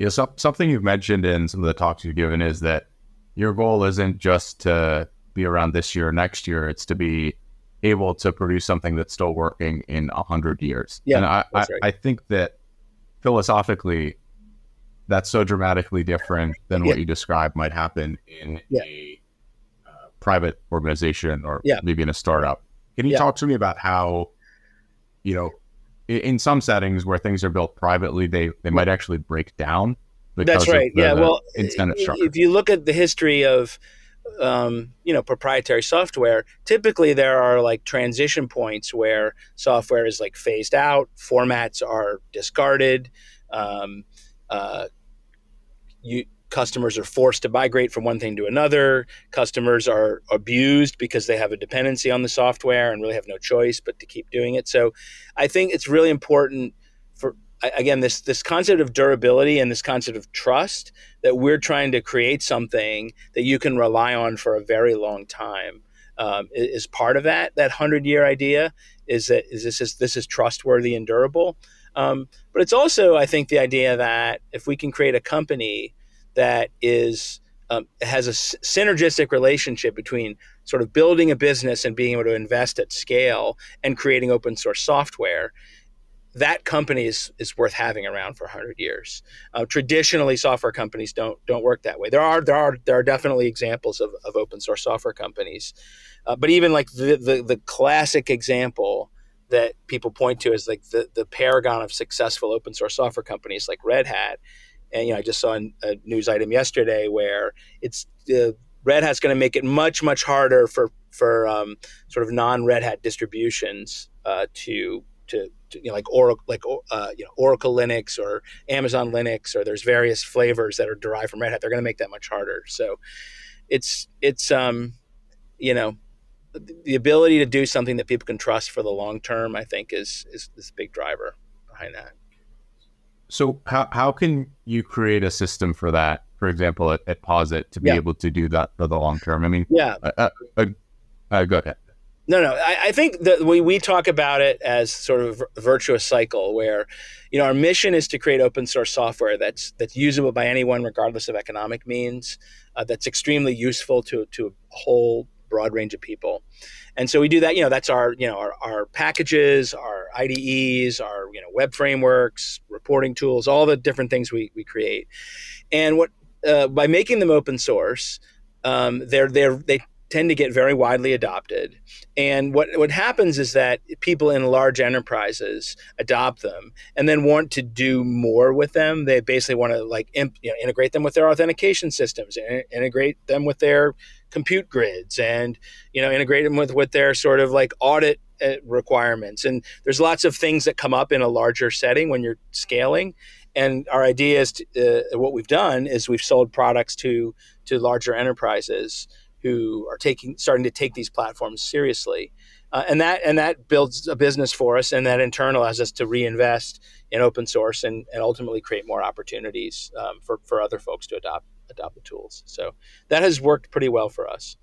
Something you've mentioned in some of the talks you've given is that your goal isn't just to be around this year or next year. It's to be able to produce something that's still working in 100 years. Yeah, And that's right. I think that philosophically, that's so dramatically different than Yeah, what you described might happen in yeah, a private organization or yeah, maybe in a startup. Can you yeah. talk to me about how, you know, in some settings where things are built privately, they Yeah. might actually break down That's because of right. Yeah. the Well, incentive structure? if you look at the history of proprietary software, typically there are like transition points where software is like phased out, formats are discarded, um, uh, customers are forced to migrate from one thing to another. Customers are abused because they have a dependency on the software and really have no choice but to keep doing it. So I think it's really important for, again, this concept of durability and this concept of trust, that we're trying to create something that you can rely on for a very long time. Is part of that 100-year idea, is that this is trustworthy and durable. But it's also, I think, the idea that if we can create a company that is has a synergistic relationship between sort of building a business and being able to invest at scale and creating open source software, that company is worth having around for 100 years. Traditionally, software companies don't work that way. There are definitely examples of open source software companies, but even like the classic example that people point to as like the paragon of successful open source software companies like Red Hat. And I just saw a news item yesterday where it's Red Hat's going to make it much harder for sort of non Red Hat distributions like Oracle Linux or Amazon Linux, or there's various flavors that are derived from Red Hat. They're going to make that much harder. So it's you know the ability to do something that people can trust for the long term, I think, is a big driver behind that. So how can you create a system for that, for example, at Posit, to be Yeah, able to do that for the long term? I mean, yeah. go ahead. No. I think that we talk about it as sort of a virtuous cycle where, our mission is to create open source software that's usable by anyone, regardless of economic means, that's extremely useful to a whole broad range of people. And so we do that. That's our packages, our IDEs, our web frameworks, reporting tools, all the different things we create. And what by making them open source, they tend to get very widely adopted. And what happens is that people in large enterprises adopt them and then want to do more with them. They basically want to integrate them with their authentication systems, integrate them with their compute grids, and integrate them with their sort of like audit requirements. And there's lots of things that come up in a larger setting when you're scaling. And our idea is what we've done is we've sold products to larger enterprises who are starting to take these platforms seriously, and that builds a business for us, and that in turn allows us to reinvest in open source and ultimately create more opportunities for other folks to adopt the tools. So that has worked pretty well for us.